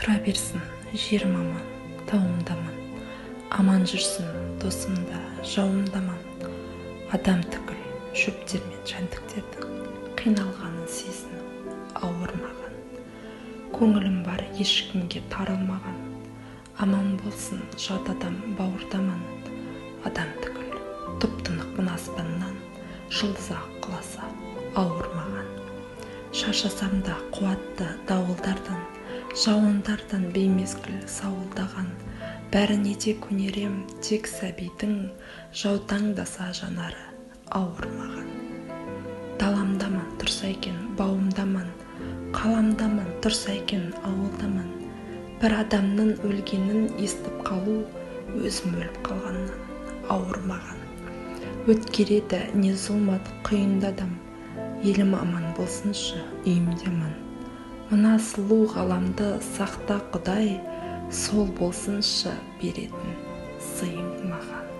Тұра берсін жерім аман, тауымдаман, аман жүрсін досымда, жауымдаман. Адам түгіл, шөптер мен жәндіктердің қиналғанын сезіну ауырмаған. Көңілім бар ешкімге тарылмаған, аман болсын жат адам бауырдаман. Адам түгіл, тұп-тұнықпын аспаннан, жұлдыз ақ құласа ауырмаған. Шашасам да қуатты дауылдардан, жауындардан беймезгіл сауылдаған. Бәріне де көнерем тек сәбидің, жаутаңдаса жанары ауырмаған. Даламдаман тұрса екен бауымдаман, қаламдаман тұрса екен ауылдаман. Бір адамның өлгенін естіп қалу, өзім өліп қалғаннан ауырмаған. Өткереді не зұлмат құйында адам, елім аман болсыншы үйімде аман. Мына сұлу ғаламды сақта Құдай, сол болсыншы беретін сыйың маған.